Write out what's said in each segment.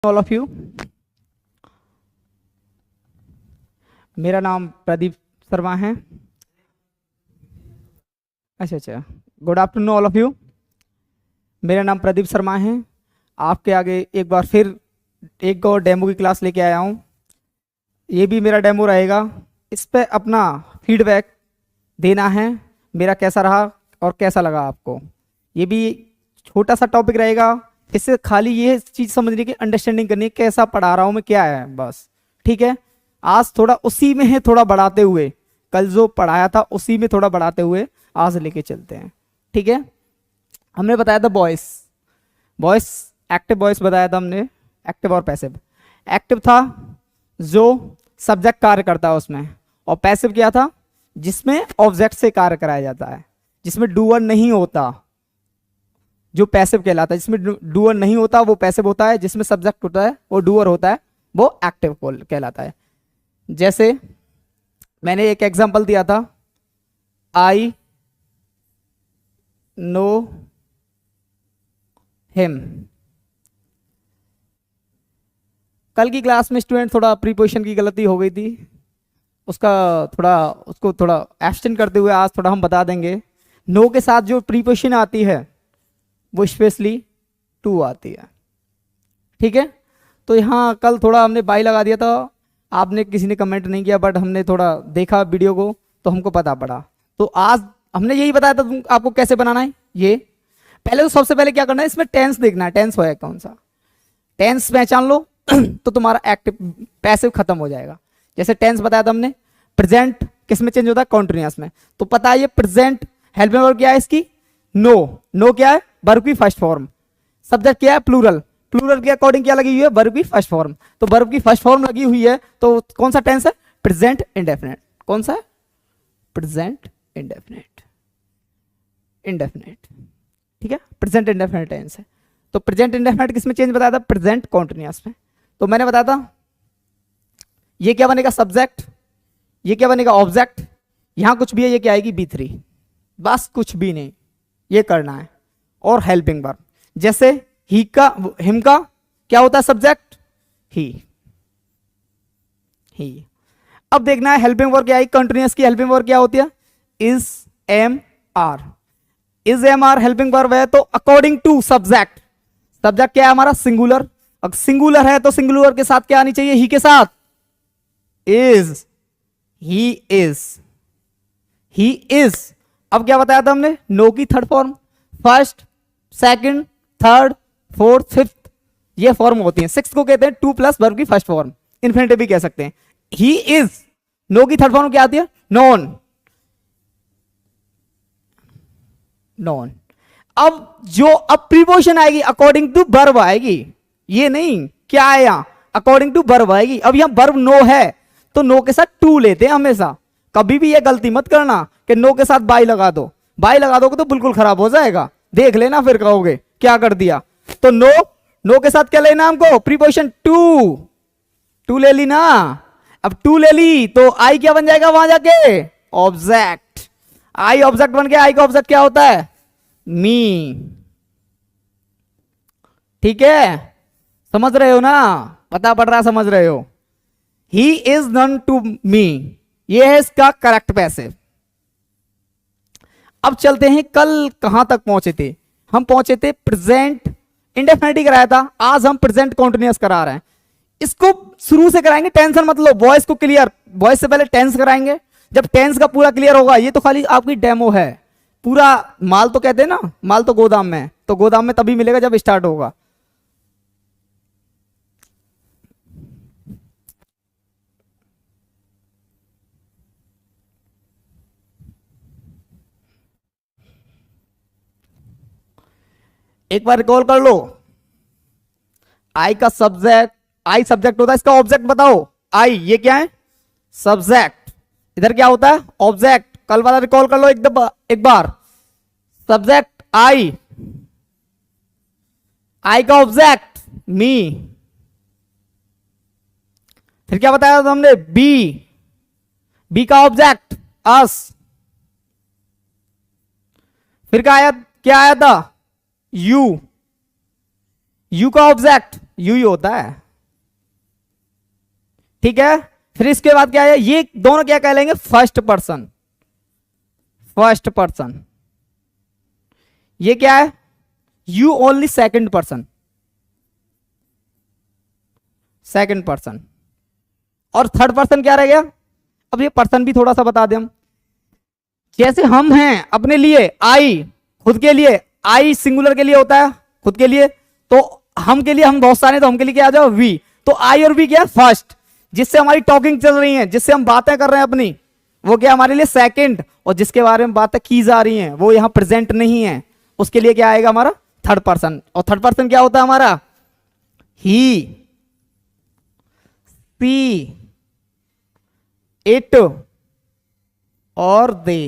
All of you. मेरा नाम प्रदीप शर्मा है। अच्छा, good afternoon all of you. मेरा नाम प्रदीप शर्मा है। आपके आगे एक बार फिर एक और डेमो की क्लास लेके आया हूँ। ये भी मेरा डेमो रहेगा। इस पे अपना फीडबैक देना है, मेरा कैसा रहा और कैसा लगा आपको। ये भी छोटा सा टॉपिक रहेगा। इससे खाली ये चीज़ समझने की, अंडरस्टैंडिंग करनी है कैसा पढ़ा रहा हूँ मैं, क्या है, बस। ठीक है, आज थोड़ा उसी में है, थोड़ा बढ़ाते हुए, कल जो पढ़ाया था उसी में थोड़ा बढ़ाते हुए आज लेके चलते हैं। ठीक है, हमने बताया था वॉइस एक्टिव वॉइस बताया था हमने, एक्टिव और पैसिव। एक्टिव था जो सब्जेक्ट कार्य करता है उसमें, और पैसिव क्या था जिसमें ऑब्जेक्ट से कार्य कराया जाता है, जिसमें डूअर नहीं होता, जो पैसिव कहलाता है। जिसमें डूअर नहीं होता वो पैसिव होता है, जिसमें सब्जेक्ट होता है वो डूअर होता है, वो एक्टिव कहलाता है। जैसे मैंने एक एग्जांपल दिया था, आई नो हिम। कल की क्लास में स्टूडेंट थोड़ा प्रीपोजिशन की गलती हो गई थी, उसको थोड़ा एब्स्टेंड करते हुए आज थोड़ा हम बता देंगे। नो के साथ जो प्रीपोजिशन आती है वो स्पेशली टू आती है। ठीक है, तो यहाँ कल थोड़ा हमने बाई लगा दिया था, आपने किसी ने कमेंट नहीं किया, बट हमने थोड़ा देखा वीडियो को तो हमको पता पड़ा। तो आज हमने यही बताया था आपको कैसे बनाना है। ये पहले तो सबसे पहले क्या करना है, इसमें टेंस देखना है, टेंस होगा कौन सा, टेंस पहचान लो तो तुम्हारा एक्टिव पैसिव खत्म हो जाएगा। जैसे टेंस बताया था हमने, प्रेजेंट किस में चेंज होता है, कॉन्टिन्यूअस में। तो पता है ये प्रेजेंट हेल्पिंग वर्ब क्या है इसकी, नो क्या है, वर्ब की फर्स्ट फॉर्म। सब्जेक्ट क्या है, प्लूरल के अकॉर्डिंग क्या लगी हुई है, वर्ब की फर्स्ट फॉर्म। तो वर्ब की फर्स्ट फॉर्म लगी हुई है तो कौन सा टेंस है, प्रेजेंट इंडेफिनिट। कौन सा है, प्रेजेंट इंडेफिनिट। ठीक है, प्रेजेंट इंडेफिनिट टेंस है। तो प्रेजेंट इंडेफिनिट किस में चेंज बताया था, प्रेजेंट कॉन्टिन्यूअस में। तो मैंने बताया था ये क्या बनेगा, सब्जेक्ट, ये क्या बनेगा, ऑब्जेक्ट, यहां कुछ भी है, ये क्या आएगी, B3, बस कुछ भी नहीं, ये करना है। और हेल्पिंग वर्ब, जैसे ही का, हिम का क्या होता है, सब्जेक्ट ही। अब देखना है हेल्पिंग वर्ब क्या है, कंटिन्यूअस की हेल्पिंग वर्ब क्या होती है, is am are. Is am are helping verb है तो अकॉर्डिंग टू सब्जेक्ट, सब्जेक्ट क्या है हमारा, सिंगुलर। अब सिंगुलर है तो सिंगुलर के साथ क्या आनी चाहिए, ही के साथ इज, ही इज। अब क्या बताया था हमने, नो की third form, first, second, third, fourth, fifth, ये फॉर्म होती है। सिक्स को कहते हैं टू प्लस वर्ब की फर्स्ट फॉर्म, इन्फिनिटिव भी कह सकते हैं। ही इज, नो की थर्ड फॉर्म क्या आती है, नॉन। अब प्रीपोजिशन आएगी अकॉर्डिंग टू वर्ब आएगी, ये नहीं क्या है यहां, अकॉर्डिंग टू वर्ब आएगी। अब यहां वर्ब नो है तो नो के साथ टू लेते हैं हमेशा। कभी भी ये गलती मत करना कि नो के साथ बाई लगा दो, बाई लगा दोगे तो बिल्कुल खराब हो जाएगा, देख लेना फिर कहोगे क्या कर दिया। तो नो के साथ क्या लेना हमको, प्रीपोजिशन टू ले ली ना। अब टू ले ली तो आई क्या बन जाएगा वहां जाके, ऑब्जेक्ट। आई ऑब्जेक्ट बन गया, आई का ऑब्जेक्ट क्या होता है, मी। ठीक है, समझ रहे हो ना, पता पड़ रहा, समझ रहे हो। He is known to me, ये है इसका करेक्ट पैसिव। अब चलते हैं, कल कहां तक पहुंचे थे, हम पहुंचे थे प्रेजेंट इंडेफिनिट कराया था, आज हम प्रेजेंट कॉन्टिन्यूअस करा रहे हैं। इसको शुरू से कराएंगे, टेंशन मत लो, वॉइस को क्लियर, वॉइस से पहले टेंस कराएंगे। जब टेंस का पूरा क्लियर होगा, ये तो खाली आपकी डेमो है, पूरा माल तो कहते हैं ना, माल तो गोदाम में है, तो गोदाम में तभी मिलेगा जब स्टार्ट होगा। एक बार रिकॉल कर लो, आई का सब्जेक्ट, आई सब्जेक्ट होता है, इसका ऑब्जेक्ट बताओ, आई ये क्या है, सब्जेक्ट, इधर क्या होता है, ऑब्जेक्ट। कल वाला रिकॉल कर लो एक बार, सब्जेक्ट आई का ऑब्जेक्ट मी। फिर क्या बताया था हमने, बी का ऑब्जेक्ट अस। फिर क्या आया था, यू का ऑब्जेक्ट यू ही होता है। ठीक है, फिर इसके बाद क्या है, ये दोनों क्या कहलाएंगे, फर्स्ट पर्सन। फर्स्ट पर्सन ये क्या है, you only second person. Second person. और थर्ड पर्सन क्या रह गया, अब ये पर्सन भी थोड़ा सा बता दें हम। जैसे हम हैं अपने लिए आई, खुद के लिए आई सिंगुलर के लिए होता है, खुद के लिए, तो हम के लिए हम बहुत सारे, तो हम के लिए क्या आ जाओ वी, तो आई और वी क्या है फर्स्ट, जिससे हमारी टॉकिंग चल रही है, जिससे हम बातें कर रहे हैं अपनी, वो क्या हमारे लिए सेकंड, और जिसके बारे में बातें की जा रही हैं वो यहां प्रेजेंट नहीं है, उसके लिए क्या आएगा हमारा थर्ड पर्सन। और थर्ड पर्सन क्या होता है हमारा, ही, सी, इट और दे।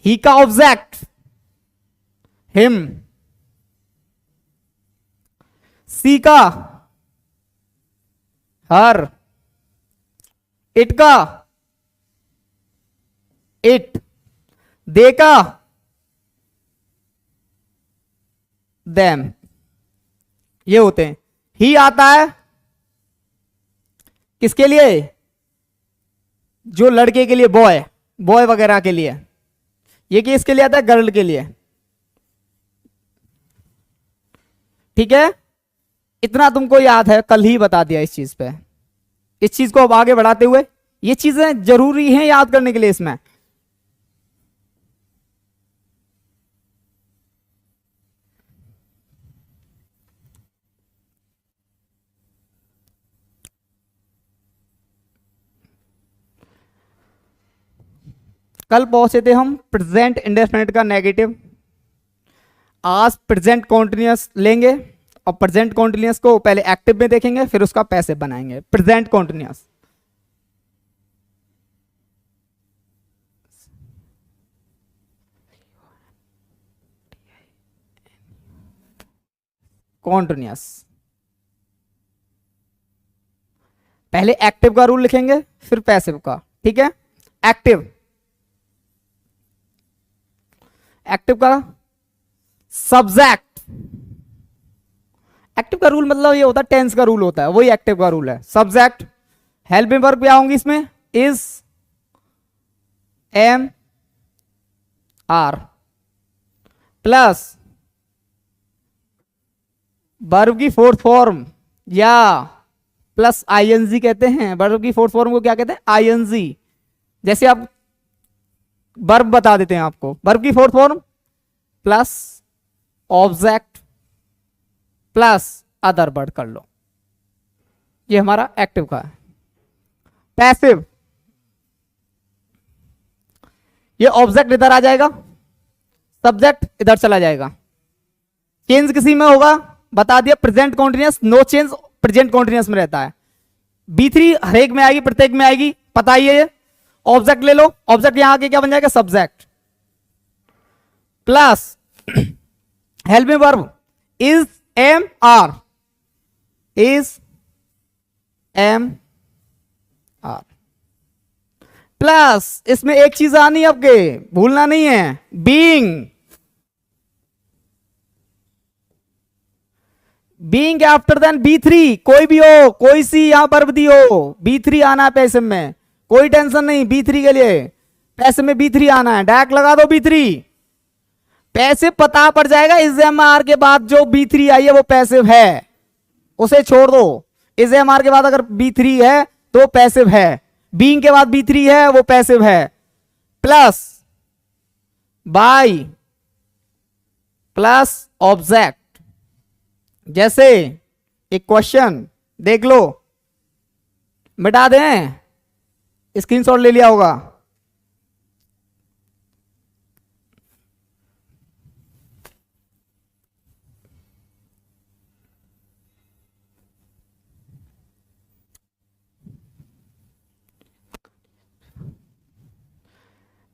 ही का ऑब्जेक्ट हिम, सी का हर, इट का इट, दे का देम। ये होते हैं। ही आता है किसके लिए, जो लड़के के लिए, बॉय, बॉय वगैरह के लिए। ये किसके लिए आता है, गर्ल के लिए। ठीक है, इतना तुमको याद है, कल ही बता दिया इस चीज पे। इस चीज को अब आगे बढ़ाते हुए, ये चीजें जरूरी हैं याद करने के लिए इसमें। कल पहुंचे थे हम प्रेजेंट इंडेफिनिट का नेगेटिव, आज प्रेजेंट कॉन्टिन्यूअस लेंगे, और प्रेजेंट कॉन्टिन्यूअस को पहले एक्टिव में देखेंगे, फिर उसका पैसिव बनाएंगे। प्रेजेंट कॉन्टिन्यूअस, कॉन्टिन्यूअस, पहले एक्टिव का रूल लिखेंगे फिर पैसिव का। ठीक है, एक्टिव, एक्टिव का सब्जेक्ट, एक्टिव का रूल मतलब ये होता है टेंस का रूल होता है, वही एक्टिव का रूल है। सब्जेक्ट, हेल्पिंग वर्ब क्या होंगी इसमें, is, am, are, plus verb की फोर्थ फॉर्म, या प्लस आईएनजी कहते हैं। वर्ब की फोर्थ फॉर्म को क्या कहते हैं, आईएनजी। जैसे आप वर्ब बता देते हैं आपको, वर्ब की fourth form plus object plus other word कर लो, ये हमारा एक्टिव का है। पैसिव, ये ऑब्जेक्ट इधर आ जाएगा, सब्जेक्ट इधर चला जाएगा। चेंज किसी में होगा, बता दिया, present continuous no change present continuous में रहता है। B3 हर एक में आएगी, प्रत्येक में आएगी, पता ही है। ऑब्जेक्ट ले लो, ऑब्जेक्ट यहां आके क्या बन जाएगा, subject, plus helping verb is, am, are, is, am, are, plus इसमें एक चीज आनी है आपके, भूलना नहीं है, being. Being after then B3, कोई भी हो, कोई सी यहां वर्ब दी हो, B3 आना है पैसिव में, कोई टेंशन नहीं। B3 के लिए पैसिव में B3 आना है, डायरेक्ट लगा दो B3, पैसिव पता पड़ जाएगा। इज एम आर के बाद जो B3 आई है वो पैसिव है, उसे छोड़ दो। इज एम आर के बाद अगर B3 है तो पैसिव है, बीइंग के बाद B3 है वो पैसिव है, प्लस बाय प्लस ऑब्जेक्ट। जैसे एक क्वेश्चन देख लो, मिटा दें, स्क्रीनशॉट ले लिया होगा।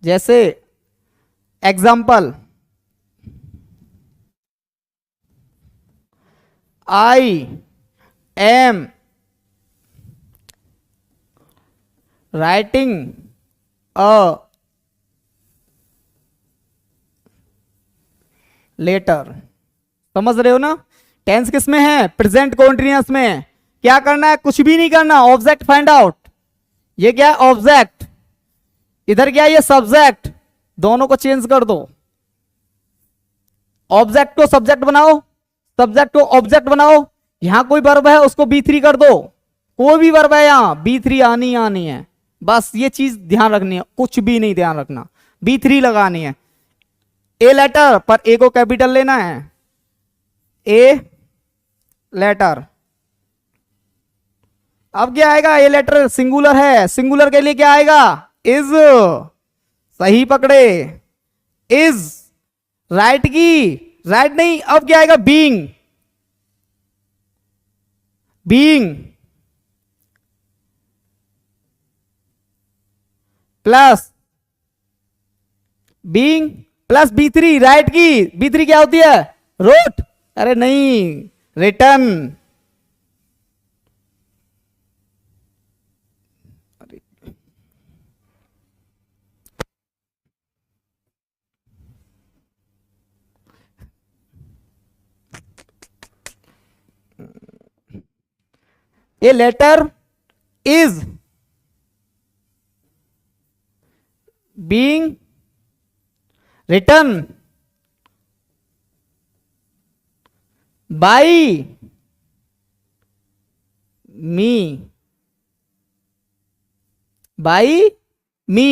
जैसे example, I am writing a letter, समझ रहे हो ना। टेंस किस में है? प्रेजेंट कॉन्टिन्यूअस में। क्या करना है? कुछ भी नहीं करना, ऑब्जेक्ट फाइंड आउट। ये क्या है? ऑब्जेक्ट। इधर क्या है? ये सब्जेक्ट। दोनों को चेंज कर दो, ऑब्जेक्ट को सब्जेक्ट बनाओ, सब्जेक्ट को ऑब्जेक्ट बनाओ। यहां कोई वर्ब है उसको B3 कर दो, कोई भी वर्ब है यहां B3 आनी है। बस ये चीज ध्यान रखनी है, कुछ भी नहीं ध्यान रखना, B3 लगानी है। ए लेटर पर ए को कैपिटल लेना है, ए लेटर। अब क्या आएगा? ए लेटर सिंगुलर है, सिंगुलर के लिए क्या आएगा? इज। सही पकड़े, इज। राइट की, राइट नहीं, अब क्या आएगा? Being. Being plus being plus B3, right की। B3 क्या होती है? रोट। अरे नहीं, return. A letter is being written by me. By me.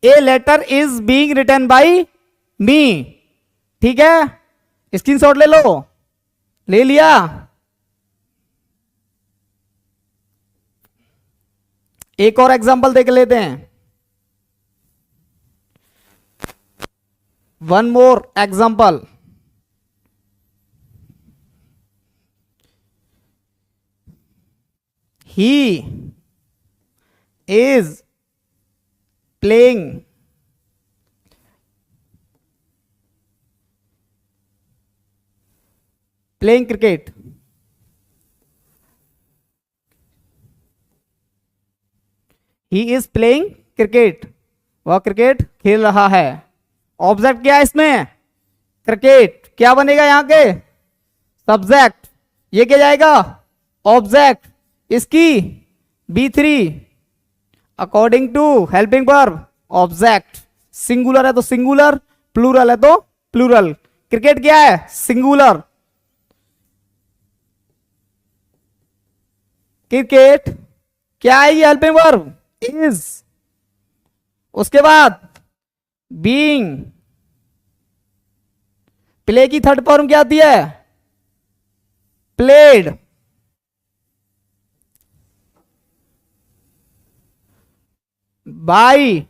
A letter is being written by me. ठीक है, स्क्रीनशॉट ले लो। ले लिया? एक और एग्जांपल देख लेते हैं। One more example. He is playing cricket. He is playing cricket, वह क्रिकेट खेल रहा है। ऑब्जेक्ट क्या है इसमें? क्रिकेट। क्या बनेगा यहाँ के? सब्जेक्ट। ये क्या जाएगा? ऑब्जेक्ट। इसकी B3 according to helping verb object. Singular है तो सिंगुलर, प्लूरल है तो प्लूरल। क्रिकेट क्या है? सिंगुलर। क्रिकेट क्या है? ये हेल्पिंग वर्ब इज। उसके बाद बीइंग। प्ले की थर्ड फॉर्म क्या आती है? प्लेड। बाई।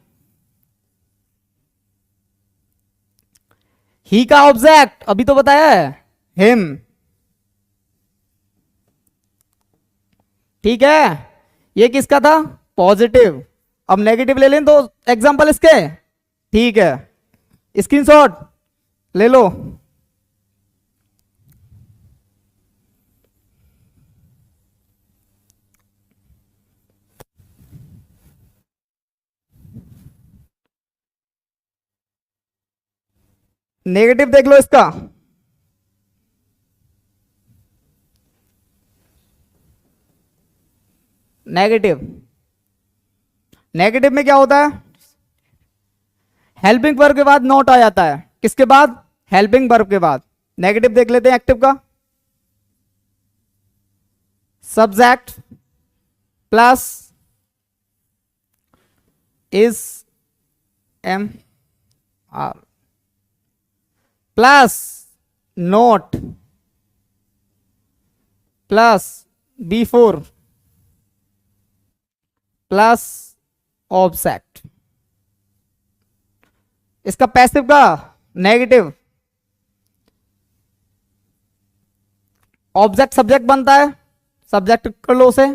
ही का ऑब्जेक्ट अभी तो बताया है, हिम। ठीक है, ये किसका था? पॉजिटिव। अब नेगेटिव ले लें तो एग्जांपल इसके। ठीक है, स्क्रीनशॉट ले लो। नेगेटिव देख लो इसका। नेगेटिव, नेगेटिव में क्या होता है? हेल्पिंग वर्ब के बाद नॉट आ जाता है। किसके बाद? हेल्पिंग वर्ब के बाद। नेगेटिव देख लेते हैं एक्टिव का। Subject plus is am are plus not plus B4 plus object. इसका पैसिव का नेगेटिव। ऑब्जेक्ट सब्जेक्ट बनता है, सब्जेक्ट कर लो उसे।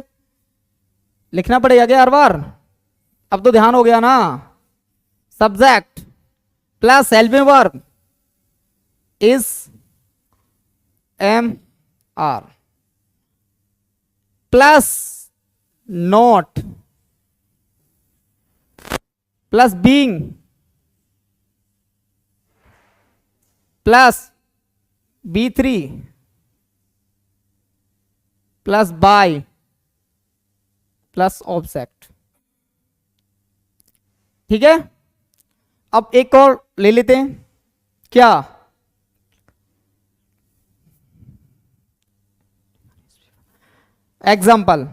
लिखना पड़ेगा क्या हर बार? अब तो ध्यान हो गया ना। Subject plus helping verb is am are plus not plus being plus B3 plus by plus object. ठीक है, अब एक और ले लेते हैं, क्या? Example,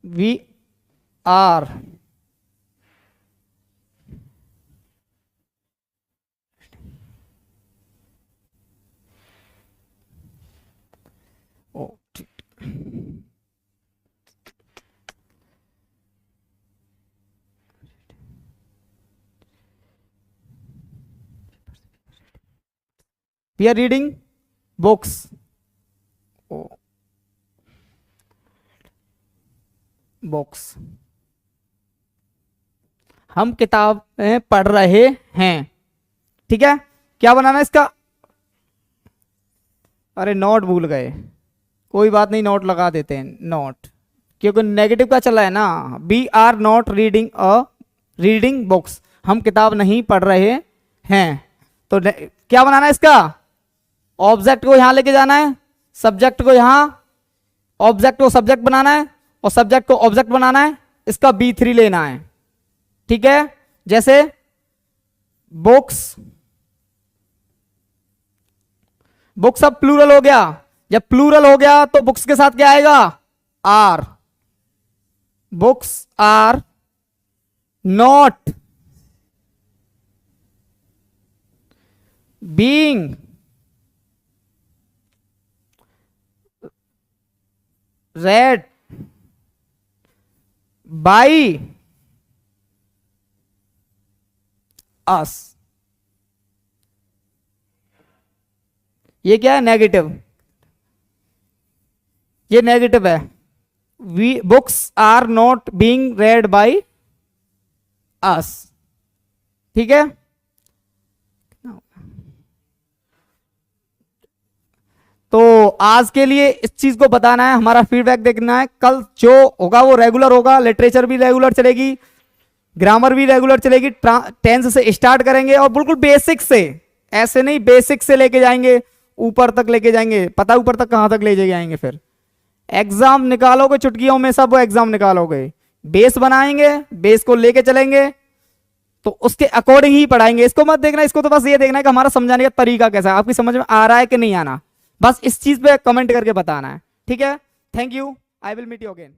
we are oh we are reading books. Books, हम किताबें पढ़ रहे हैं। ठीक है, क्या बनाना है इसका? अरे नोट भूल गए, कोई बात नहीं, नोट लगा देते हैं, नोट, क्योंकि नेगेटिव का चला है ना। We are not reading books, हम किताब नहीं पढ़ रहे हैं। तो क्या बनाना है इसका? ऑब्जेक्ट को यहां लेके जाना है, सब्जेक्ट को यहां, ऑब्जेक्ट को सब्जेक्ट बनाना है और सब्जेक्ट को ऑब्जेक्ट बनाना है, इसका B3 लेना है। ठीक है, जैसे बुक्स, बुक्स अब प्लूरल हो गया, जब प्लूरल हो गया तो बुक्स के साथ क्या आएगा? Are. Books are not being read by us। ये क्या है? नेगेटिव, ये नेगेटिव है। We books are not being read by us. ठीक है, तो आज के लिए इस चीज को बताना है, हमारा फीडबैक देखना है। कल जो होगा वो रेगुलर होगा, लिटरेचर भी रेगुलर चलेगी, ग्रामर भी रेगुलर चलेगी। टेंस से स्टार्ट करेंगे और बिल्कुल बेसिक से, ऐसे नहीं, बेसिक से लेके जाएंगे, ऊपर तक लेके जाएंगे। पता ऊपर तक कहां तक ले जाएंगे? फिर एग्जाम निकालोगे चुटकियों में, सब वो एग्जाम निकालोगे। बेस बनाएंगे, बेस को लेके चलेंगे, तो उसके अकॉर्डिंग ही पढ़ाएंगे। इसको मत देखना, इसको तो बस ये देखना है कि हमारा समझाने का तरीका कैसा है, आपकी समझ में आ रहा है कि नहीं आना, बस इस चीज पे कमेंट करके बताना है। ठीक है, thank you, I will meet you again.